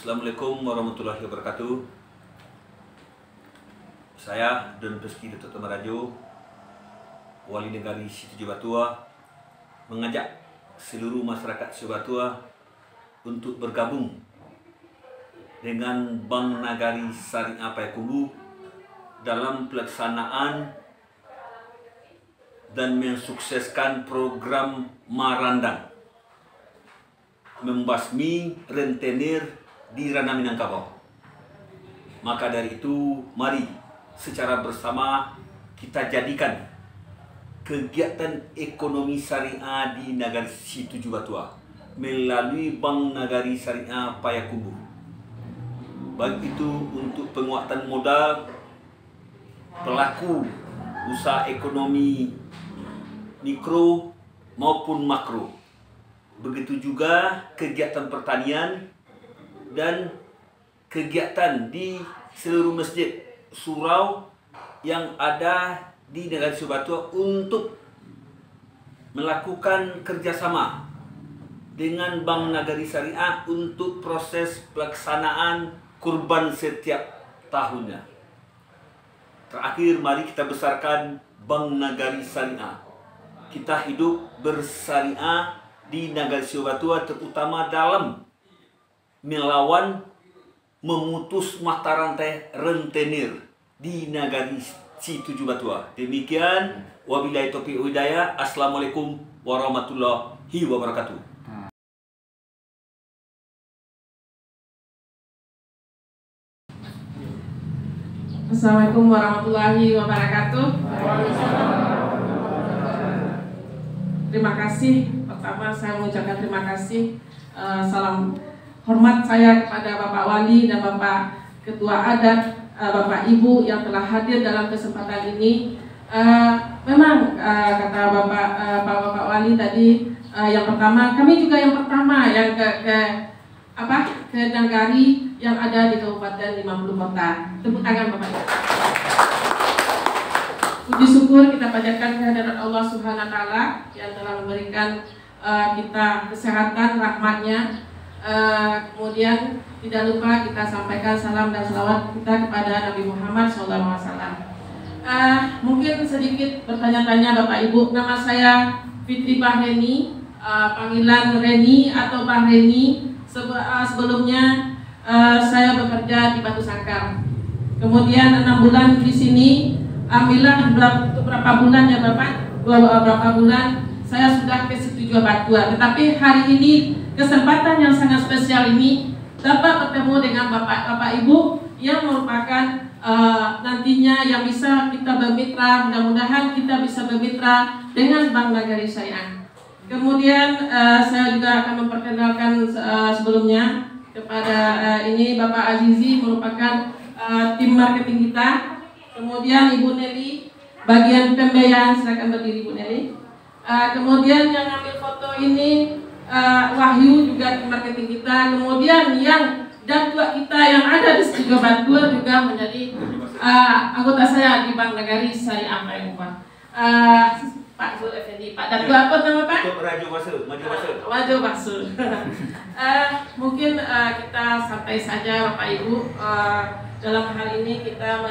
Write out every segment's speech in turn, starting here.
Assalamualaikum warahmatullahi wabarakatuh. Saya Don Peski Dato' Marajo, Wali Negari Situ Jabatuah, mengajak seluruh masyarakat Jabatuah untuk bergabung dengan Bank Nagari Syariah Payakumbuh dalam pelaksanaan dan mensukseskan program Marandang membasmi rentenir di ranah Minangkabau. Maka dari itu, mari secara bersama kita jadikan kegiatan ekonomi syariah di Nagari Situ Jabatuah melalui Bank Nagari Syariah Payakumbuh. Baik itu untuk penguatan modal pelaku usaha ekonomi mikro maupun makro. Begitu juga kegiatan pertanian dan kegiatan di seluruh masjid surau yang ada di Nagari Situ Jabatuah untuk melakukan kerjasama dengan Bank Nagari Syariah untuk proses pelaksanaan kurban setiap tahunnya. Terakhir, mari kita besarkan Bank Nagari Syariah. Kita hidup bersyariah di Nagari Situ Jabatuah, terutama dalam melawan memutus mata rantai rentenir di Nagari Situ Jabatuah. Demikian, wabillahi taufiq wal hidayah. Assalamualaikum warahmatullahi wabarakatuh. Assalamualaikum warahmatullahi wabarakatuh. Terima kasih. Pertama saya mengucapkan terima kasih. Salam hormat saya kepada Bapak Wali dan Bapak Ketua Adat, Bapak Ibu yang telah hadir dalam kesempatan ini. Memang kata Bapak Wali tadi, yang pertama, kami juga yang pertama yang ke Nagari yang ada di Kabupaten 50 Kota. Tepuk tangan Bapak Ibu. Puji syukur kita panjatkan kehadirat Allah Subhanahu wa Ta'ala yang telah memberikan kita kesehatan, rahmatnya. Kemudian tidak lupa kita sampaikan salam dan salawat kita kepada Nabi Muhammad SAW. Mungkin sedikit bertanya-tanya Bapak Ibu. Nama saya Fitri Bahreni, panggilan Reni atau Bahreni. Sebelumnya saya bekerja di Batu Sangkar. Kemudian 6 bulan di sini. Alhamdulillah berapa bulan ya Bapak? Berapa bulan saya sudah ke Situ Jabatuah. Tetapi hari ini kesempatan yang sangat spesial ini dapat bertemu dengan Bapak Ibu yang merupakan nantinya yang bisa kita bermitra. Mudah-mudahan kita bisa bermitra dengan Bank Nagari Syariah. Kemudian saya juga akan memperkenalkan sebelumnya kepada ini Bapak Azizi merupakan tim marketing kita. Kemudian Ibu Nelly bagian pembiayaan, silakan berdiri Ibu Nelly. Kemudian yang ambil foto ini Wahyu juga tim marketing kita. Kemudian yang datua kita yang ada di Situ Jabatuah juga menjadi anggota saya di Bank Nagari Syariah Payakumbuh. Pak Zul Effendi, Pak Datua apa nama Pak? Maju Basul. Mungkin kita santai saja Bapak Ibu. Dalam hal ini kita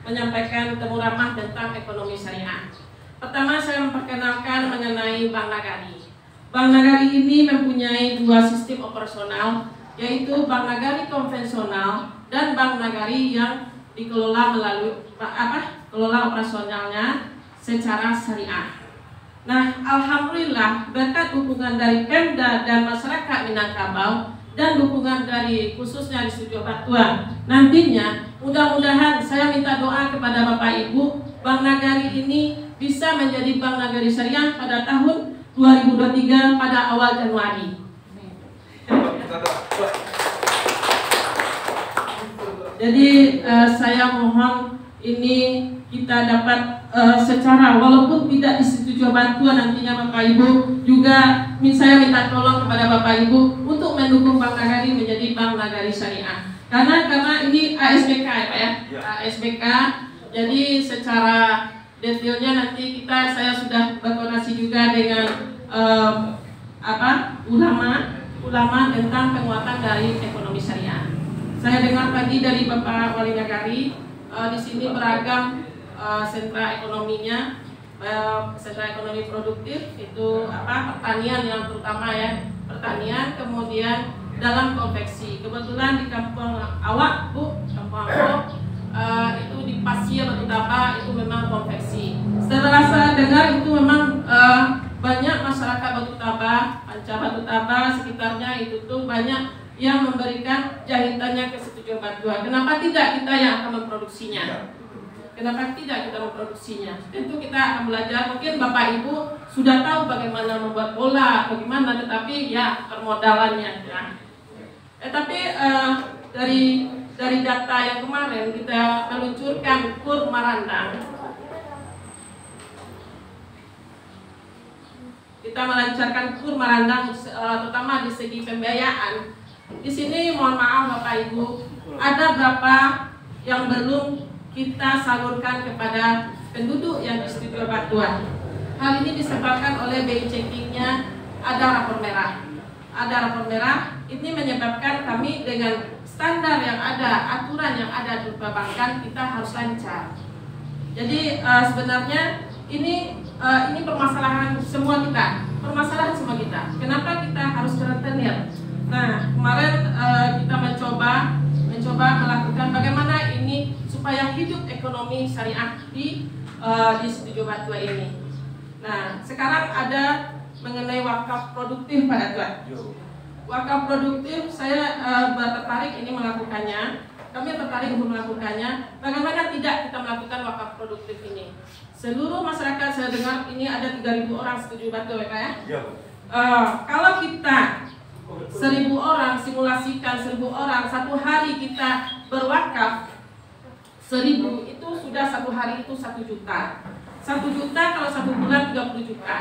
menyampaikan temu ramah tentang ekonomi syariah. Pertama saya memperkenalkan mengenai Bank Nagari. Bank Nagari ini mempunyai dua sistem operasional, yaitu Bank Nagari konvensional dan Bank Nagari yang dikelola melalui kelola operasionalnya secara syariah. Nah, alhamdulillah berkat dukungan dari Pemda dan masyarakat Minangkabau dan dukungan dari khususnya di Situ Jabatuah, nantinya mudah-mudahan saya minta doa kepada Bapak Ibu, Bank Nagari ini bisa menjadi Bank Nagari Syariah pada tahun 2023 pada awal Januari. Jadi saya mohon ini kita dapat secara walaupun tidak di Situ Jabatuah nantinya Bapak Ibu juga saya minta tolong kepada Bapak Ibu untuk mendukung Bank Nagari menjadi Bank Nagari Syariah. Karena ini ASBK ya Pak ya, ASBK. Jadi secara detailnya nanti saya sudah berkoordinasi juga dengan ulama tentang penguatan dari ekonomi ekonomi syariah. Saya dengar tadi dari Bapak Wali Nagari, di sini beragam sentra ekonominya, sentra ekonomi produktif itu pertanian yang terutama ya, pertanian, kemudian dalam konveksi. Kebetulan di kampung awak Bu, kampung awak itu di Pasir Batu Taba itu memang konveksi. Setelah saya dengar itu memang banyak masyarakat Batu Taba, Panca Batu Taba sekitarnya itu tuh banyak yang memberikan jahitannya ke Situjur Batuan. Kenapa tidak kita yang akan memproduksinya? Kenapa tidak kita memproduksinya? Tentu kita akan belajar. Mungkin Bapak Ibu sudah tahu bagaimana membuat bola, bagaimana, tetapi ya permodalannya. Ya. Tapi dari data yang kemarin kita meluncurkan KUR Marandang. Kita melancarkan KUR Marandang, terutama di segi pembiayaan. Di sini mohon maaf Bapak Ibu, ada berapa yang belum kita salurkan kepada penduduk yang di Studio Batuan. Hal ini disebabkan oleh BI checkingnya ada rapor merah. Ada rapor merah, ini menyebabkan kami dengan standar yang ada, aturan yang ada di perbankan kita harus lancar. Jadi sebenarnya ini permasalahan semua kita, Kenapa kita harus rentenir? Nah, kemarin kita mencoba melakukan bagaimana ini supaya hidup ekonomi syariah di Studio Batuan ini. Nah, sekarang ada mengenai wakaf produktif pada Tuan. Wakaf produktif saya tertarik ini melakukannya. Kami tertarik untuk melakukannya. Bagaimana tidak kita melakukan wakaf produktif ini? Seluruh masyarakat saya dengar ini ada 3.000 orang Studio Batuan ya. Kalau kita 1.000 orang, simulasikan 1.000 orang, satu hari kita berwakaf 1.000 itu sudah satu hari itu 1 juta. 1 juta kalau 1 bulan 30 juta.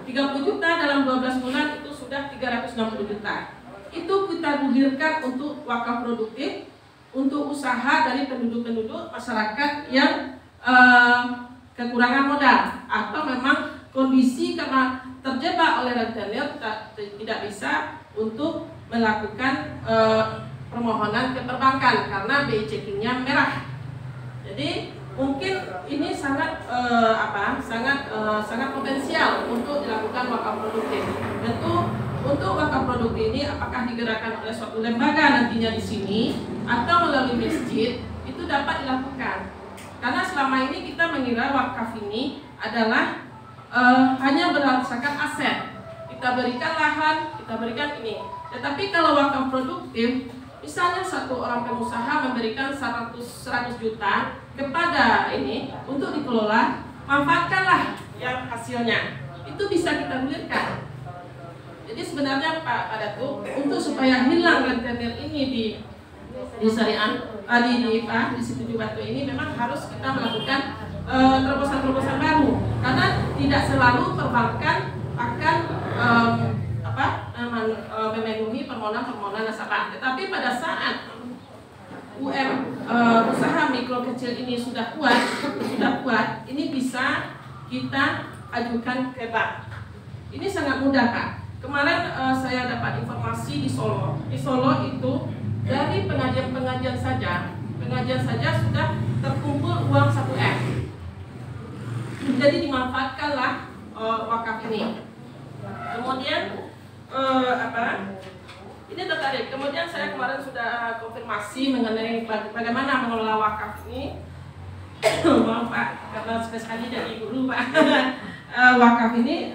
30 juta dalam 12 bulan itu sudah 360 juta. Itu kita gulirkan untuk wakaf produktif, untuk usaha dari penduduk-penduduk masyarakat yang kekurangan modal atau memang kondisi karena terjebak oleh rentenir tidak bisa untuk melakukan permohonan ke perbankan karena BI checkingnya merah. Jadi mungkin ini sangat sangat potensial untuk dilakukan wakaf produktif. Tentu untuk wakaf produktif ini apakah digerakkan oleh suatu lembaga nantinya di sini atau melalui masjid itu dapat dilakukan. Karena selama ini kita mengira wakaf ini adalah hanya berdasarkan aset. Kita berikan lahan, kita berikan ini. Tetapi kalau wakaf produktif, misalnya satu orang pengusaha memberikan 100 juta kepada ini untuk dikelola, manfaatkanlah yang hasilnya. Itu bisa kita gulirkan. Jadi sebenarnya Pak Datu, untuk supaya hilang rentenir ini di syariah di Studio Batuan ini memang harus kita melakukan terobosan-terobosan baru, karena tidak selalu perbankan akan memenuhi permohonan nasabah. Tetapi pada saat usaha mikro kecil ini sudah kuat, ini bisa kita ajukan ke bank. Ini sangat mudah Pak. Kemarin saya dapat informasi di Solo. Di Solo itu dari pengajian saja sudah terkumpul uang 1M. Jadi dimanfaatkanlah wakaf ini. Kemudian ini tertarik. Kemudian saya kemarin sudah konfirmasi mengenai bagaimana mengelola wakaf ini. Maaf Pak, karena sekali dari guru Pak. Wakaf ini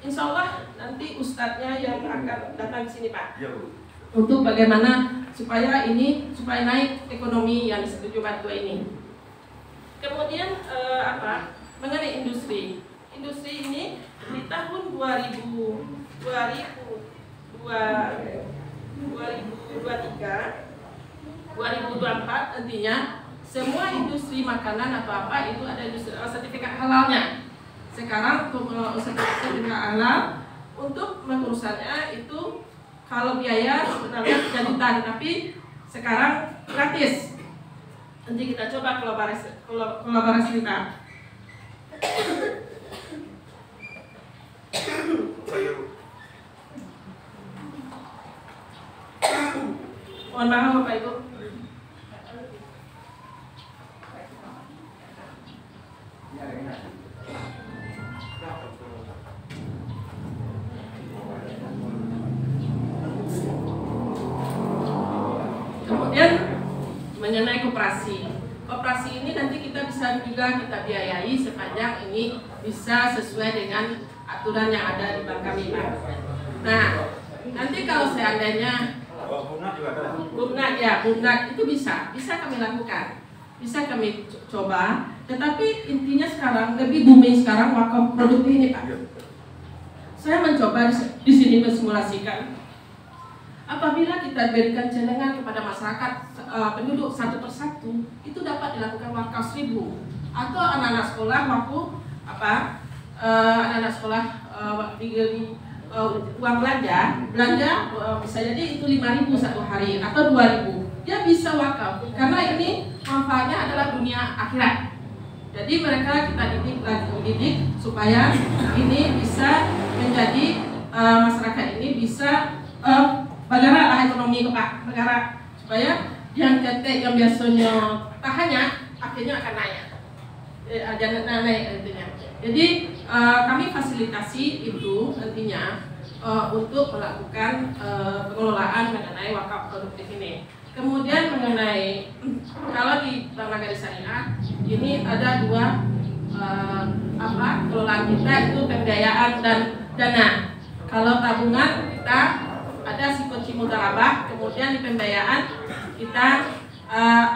insya Allah nanti ustadznya yang akan datang di sini Pak. Ya, Bu. Untuk bagaimana supaya naik ekonomi yang di Studio Batuan ini. Kemudian mengenai industri ini di tahun 2024 nantinya semua industri makanan atau apa itu ada sertifikat halalnya. Sekarang untuk sertifikat halal untuk mengurusannya itu kalau biaya sebenarnya 3 juta, tapi sekarang gratis. Nanti kita coba kolaborasi kita. Mohon maaf Bapak Ibu. Kemudian mengenai koperasi. Koperasi ini nanti kita bisa juga kita biayai sepanjang ini bisa sesuai dengan aturan yang ada di bank kami, Pak. Nah, nanti kalau seandainya Bunat itu bisa kami lakukan, bisa kami coba. Tetapi intinya sekarang lebih booming sekarang wakaf produktif ini, Pak. Saya mencoba di sini mensimulasikan. Apabila kita berikan celengan kepada masyarakat penduduk satu persatu, itu dapat dilakukan wakaf 1.000 atau anak-anak sekolah waktu anak-anak sekolah uang belanja bisa jadi itu 5.000 satu hari atau 2.000, dia bisa wakaf karena ini manfaatnya adalah dunia akhirat. Jadi mereka kita didik supaya ini bisa menjadi masyarakat ini bisa bergeraklah ekonomi bergerak supaya yang ketek yang biasanya tahannya akhirnya akan naik. Jangan naik intinya. Jadi kami fasilitasi itu nantinya untuk melakukan pengelolaan mengenai wakaf produktif ini. Kemudian mengenai kalau di Bank Nagari Syariah ini ada dua kelolaan kita itu pembiayaan dan dana. Kalau tabungan kita ada kunci mudarabah, kemudian di pembiayaan kita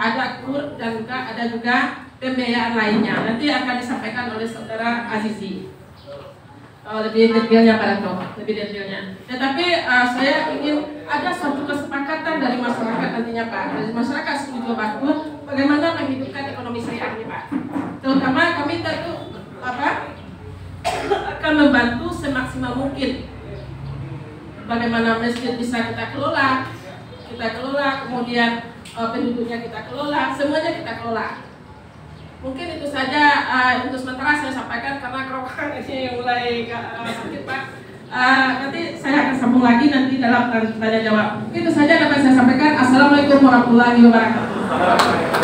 ada kur dan juga ada juga pembiayaan lainnya. Nanti akan disampaikan oleh Saudara Azizi lebih detailnya Pak Dato, lebih detailnya. Tetapi saya ingin ada suatu kesepakatan dari masyarakat nantinya Pak, dari masyarakat setuju Bakur bagaimana menghidupkan ekonomi syariah ini Pak. Terutama kami tentu akan membantu semaksimal mungkin. Bagaimana masjid bisa kita kelola, kemudian penduduknya kita kelola, semuanya kita kelola. Mungkin itu saja untuk sementara saya sampaikan karena kerongkongan ini mulai sakit Pak. Nanti saya akan sambung lagi nanti dalam tanya jawab. Itu saja dapat saya sampaikan. Assalamualaikum warahmatullahi wabarakatuh.